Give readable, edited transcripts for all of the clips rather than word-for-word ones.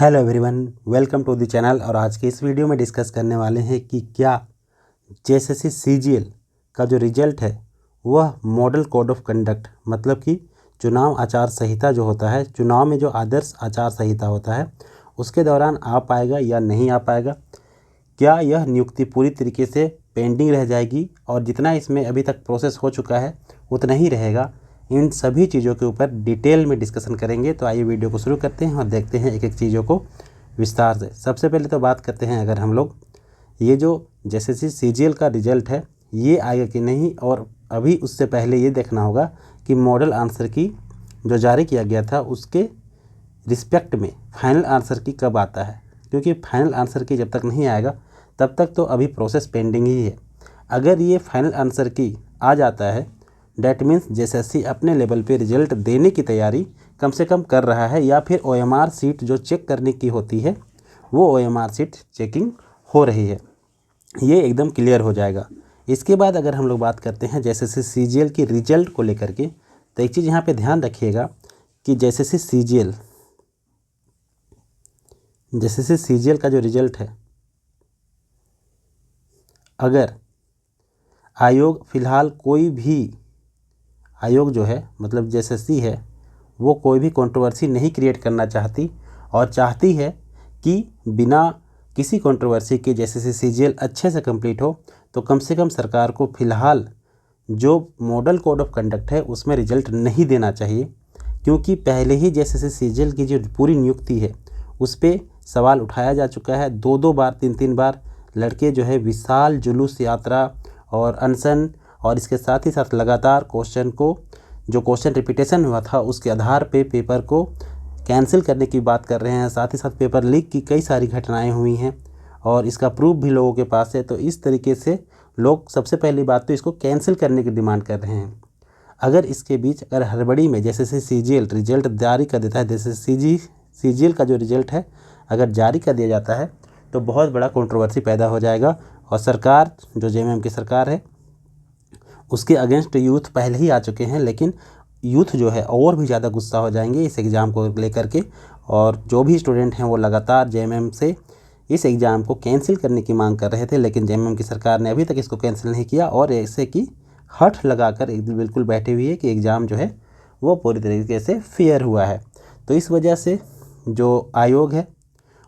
Hello everyone, welcome to the channel. और आज के इस वीडियो में डिस्कस करने वाले हैं कि क्या जेएसएससी सीजीएल का जो रिजल्ट है वह मॉडल कोड ऑफ कंडक्ट मतलब कि चुनाव आचार संहिता जो होता है, चुनाव में जो आदर्श आचार संहिता होता है उसके दौरान आ पाएगा या नहीं आ पाएगा। क्या यह नियुक्ति पूरी तरीके से पेंडिंग रह जाएगी और जितना इसमें अभी तक प्रोसेस हो चुका है उतना ही रहेगा। इन सभी चीज़ों के ऊपर डिटेल में डिस्कशन करेंगे। तो आइए वीडियो को शुरू करते हैं और देखते हैं एक एक चीज़ों को विस्तार से। सबसे पहले तो बात करते हैं अगर हम लोग ये जो जेएसएससी सीजीएल का रिजल्ट है ये आएगा कि नहीं, और अभी उससे पहले ये देखना होगा कि मॉडल आंसर की जो जारी किया गया था उसके रिस्पेक्ट में फाइनल आंसर की कब आता है, क्योंकि फाइनल आंसर की जब तक नहीं आएगा तब तक तो अभी प्रोसेस पेंडिंग ही है। अगर ये फाइनल आंसर की आ जाता है डैट मीन्स जेएसएससी अपने लेवल पे रिजल्ट देने की तैयारी कम से कम कर रहा है, या फिर ओएमआर सीट जो चेक करने की होती है वो ओएमआर सीट चेकिंग हो रही है, ये एकदम क्लियर हो जाएगा। इसके बाद अगर हम लोग बात करते हैं जेएसएससी सीजीएल की रिजल्ट को लेकर के, तो एक चीज़ यहाँ पे ध्यान रखिएगा कि जेएसएससी सीजीएल का जो रिजल्ट है, अगर आयोग फ़िलहाल कोई भी आयोग जो है मतलब जेएसएससी है वो कोई भी कंट्रोवर्सी नहीं क्रिएट करना चाहती और चाहती है कि बिना किसी कंट्रोवर्सी के जेएसएससी सीजीएल अच्छे से कंप्लीट हो, तो कम से कम सरकार को फ़िलहाल जो मॉडल कोड ऑफ कंडक्ट है उसमें रिजल्ट नहीं देना चाहिए, क्योंकि पहले ही जेएसएससी सीजीएल की जो पूरी नियुक्ति है उस पर सवाल उठाया जा चुका है। दो बार तीन बार लड़के जो है विशाल जुलूस यात्रा और अनशन और इसके साथ ही साथ लगातार क्वेश्चन रिपीटेशन हुआ था उसके आधार पे पेपर को कैंसिल करने की बात कर रहे हैं। साथ ही साथ पेपर लीक की कई सारी घटनाएं हुई हैं और इसका प्रूफ भी लोगों के पास है। तो इस तरीके से लोग सबसे पहली बात तो इसको कैंसिल करने की डिमांड कर रहे हैं। अगर इसके बीच अगर हड़बड़ी में जैसे सीजीएल रिजल्ट जारी कर देता है, जैसे सीजीएल का जो रिजल्ट है अगर जारी कर दिया जाता है तो बहुत बड़ा कंट्रोवर्सी पैदा हो जाएगा और सरकार जो जेएमएम की सरकार है उसके अगेंस्ट यूथ पहले ही आ चुके हैं, लेकिन यूथ जो है और भी ज़्यादा गुस्सा हो जाएंगे इस एग्ज़ाम को लेकर के। और जो भी स्टूडेंट हैं वो लगातार जेएमएम से इस एग्ज़ाम को कैंसिल करने की मांग कर रहे थे, लेकिन जेएमएम की सरकार ने अभी तक इसको कैंसिल नहीं किया और ऐसे की हठ लगाकर बिल्कुल बैठी हुई है कि एग्ज़ाम जो है वो पूरी तरीके से फेयर हुआ है। तो इस वजह से जो आयोग है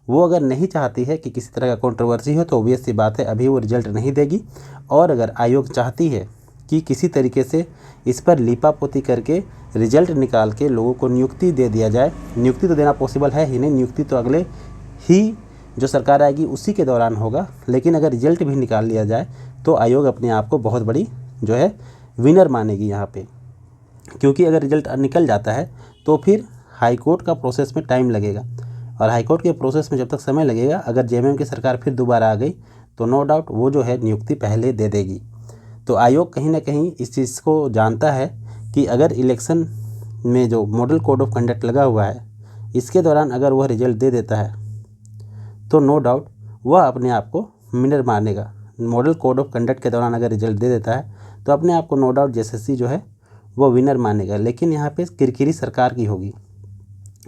वो अगर नहीं चाहती है कि किसी तरह का कंट्रोवर्सी हो तो ऑब्वियस सी बात है अभी वो रिजल्ट नहीं देगी। और अगर आयोग चाहती है कि किसी तरीके से इस पर लीपापोती करके रिजल्ट निकाल के लोगों को नियुक्ति दे दिया जाए, नियुक्ति तो देना पॉसिबल है ही नहीं, नियुक्ति तो अगले ही जो सरकार आएगी उसी के दौरान होगा, लेकिन अगर रिजल्ट भी निकाल लिया जाए तो आयोग अपने आप को बहुत बड़ी जो है विनर मानेगी यहाँ पे। क्योंकि अगर रिजल्ट निकल जाता है तो फिर हाईकोर्ट का प्रोसेस में टाइम लगेगा और हाईकोर्ट के प्रोसेस में जब तक समय लगेगा, अगर जेएमएम की सरकार फिर दोबारा आ गई तो नो डाउट वो जो है नियुक्ति पहले दे देगी। तो आयोग कहीं ना कहीं इस चीज़ को जानता है कि अगर इलेक्शन में जो मॉडल कोड ऑफ कंडक्ट लगा हुआ है इसके दौरान अगर वह रिजल्ट दे देता है तो नो डाउट वह अपने आप को विनर मानेगा। मॉडल कोड ऑफ कंडक्ट के दौरान अगर रिजल्ट दे देता है तो अपने आप को नो डाउट जेएसएससी जो है वो विनर मानेगा। लेकिन यहाँ पे किरकिरी सरकार की होगी,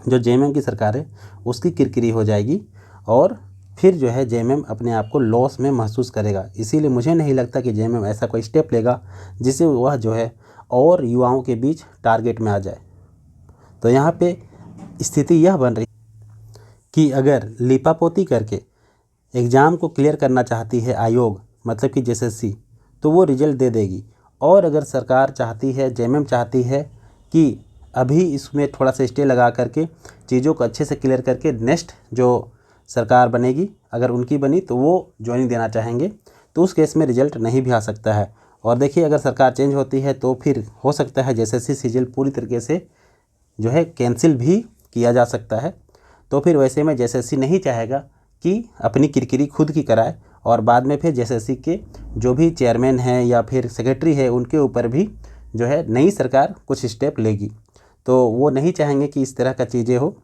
जो जेएमएम की सरकार है उसकी किरकिरी हो जाएगी और फिर जो है जेएमएम अपने आप को लॉस में महसूस करेगा। इसीलिए मुझे नहीं लगता कि जेएमएम ऐसा कोई स्टेप लेगा जिससे वह जो है और युवाओं के बीच टारगेट में आ जाए। तो यहाँ पे स्थिति यह बन रही कि अगर लीपापोती करके एग्ज़ाम को क्लियर करना चाहती है आयोग मतलब कि जेएसएससी, तो वो रिजल्ट दे देगी। और अगर सरकार चाहती है, जेएमएम चाहती है कि अभी इसमें थोड़ा सा स्टे लगा करके चीज़ों को अच्छे से क्लियर करके नेक्स्ट जो सरकार बनेगी अगर उनकी बनी तो वो ज्वाइनिंग देना चाहेंगे, तो उस केस में रिजल्ट नहीं भी आ सकता है। और देखिए अगर सरकार चेंज होती है तो फिर हो सकता है जेएसएससी सीजीएल पूरी तरीके से जो है कैंसिल भी किया जा सकता है। तो फिर वैसे में जेएसएससी नहीं चाहेगा कि अपनी किरकिरी खुद की कराए और बाद में फिर जेएसएससी के जो भी चेयरमैन हैं या फिर सेक्रेटरी है उनके ऊपर भी जो है नई सरकार कुछ स्टेप लेगी। तो वो नहीं चाहेंगे कि इस तरह का चीज़ें हो।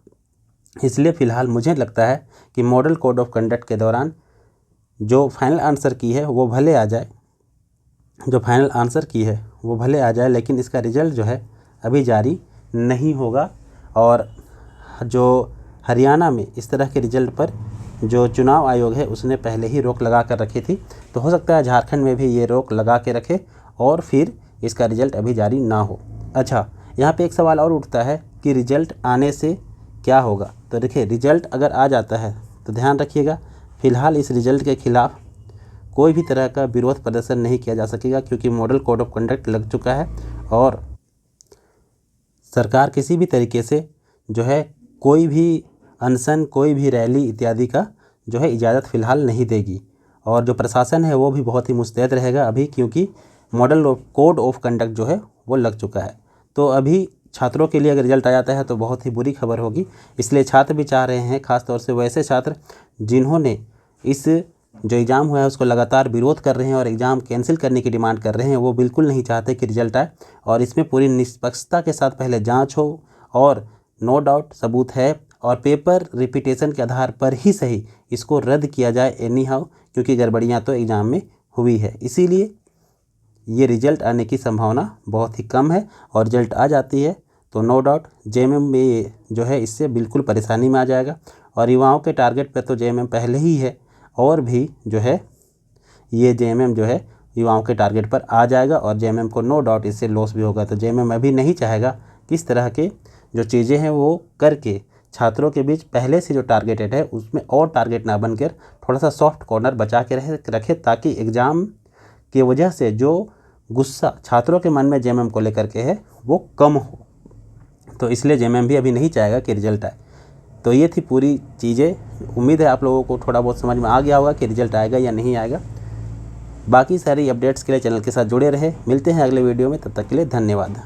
इसलिए फ़िलहाल मुझे लगता है कि मॉडल कोड ऑफ कंडक्ट के दौरान जो फाइनल आंसर की है वो भले आ जाए, लेकिन इसका रिज़ल्ट जो है अभी जारी नहीं होगा। और जो हरियाणा में इस तरह के रिजल्ट पर जो चुनाव आयोग है उसने पहले ही रोक लगा कर रखी थी। तो हो सकता है झारखंड में भी ये रोक लगा के रखे और फिर इसका रिजल्ट अभी जारी ना हो। अच्छा, यहाँ पे एक सवाल और उठता है कि रिजल्ट आने से क्या होगा। तो देखिए, रिजल्ट अगर आ जाता है तो ध्यान रखिएगा, फ़िलहाल इस रिजल्ट के खिलाफ कोई भी तरह का विरोध प्रदर्शन नहीं किया जा सकेगा, क्योंकि मॉडल कोड ऑफ कंडक्ट लग चुका है और सरकार किसी भी तरीके से जो है कोई भी अनशन, कोई भी रैली इत्यादि का जो है इजाज़त फ़िलहाल नहीं देगी। और जो प्रशासन है वो भी बहुत ही मुस्तैद रहेगा अभी, क्योंकि मॉडल कोड ऑफ कंडक्ट जो है वो लग चुका है। तो अभी छात्रों के लिए अगर रिजल्ट आ जाता है तो बहुत ही बुरी खबर होगी। इसलिए छात्र भी चाह रहे हैं, ख़ास तौर से वैसे छात्र जिन्होंने इस जो एग्ज़ाम हुआ है उसको लगातार विरोध कर रहे हैं और एग्ज़ाम कैंसिल करने की डिमांड कर रहे हैं, वो बिल्कुल नहीं चाहते कि रिजल्ट आए और इसमें पूरी निष्पक्षता के साथ पहले जांच हो और नो डाउट सबूत है और पेपर रिपीटेशन के आधार पर ही सही इसको रद्द किया जाए एनी हाउ, क्योंकि गड़बड़ियाँ तो एग्ज़ाम में हुई है। इसीलिए ये रिजल्ट आने की संभावना बहुत ही कम है और रिजल्ट आ जाती है तो नो डाउट जेएमएम में जो है इससे बिल्कुल परेशानी में आ जाएगा। और युवाओं के टारगेट पर तो जेएमएम पहले ही है और भी जो है ये जेएमएम जो है युवाओं के टारगेट पर आ जाएगा और जेएमएम को नो डाउट इससे लॉस भी होगा। तो जेएमएम अभी नहीं चाहेगा किस तरह के जो चीज़ें हैं वो करके छात्रों के बीच पहले से जो टारगेटेड है उसमें और टारगेट ना बनकर थोड़ा सा सॉफ्ट कॉर्नर बचा के रखे, ताकि एग्ज़ाम की वजह से जो गुस्सा छात्रों के मन में जेएमएम को लेकर के है वो कम हो। तो इसलिए जेएमएम भी अभी नहीं चाहेगा कि रिजल्ट आए। तो ये थी पूरी चीज़ें। उम्मीद है आप लोगों को थोड़ा बहुत समझ में आ गया होगा कि रिजल्ट आएगा या नहीं आएगा। बाकी सारी अपडेट्स के लिए चैनल के साथ जुड़े रहे। मिलते हैं अगले वीडियो में, तब तक के लिए धन्यवाद।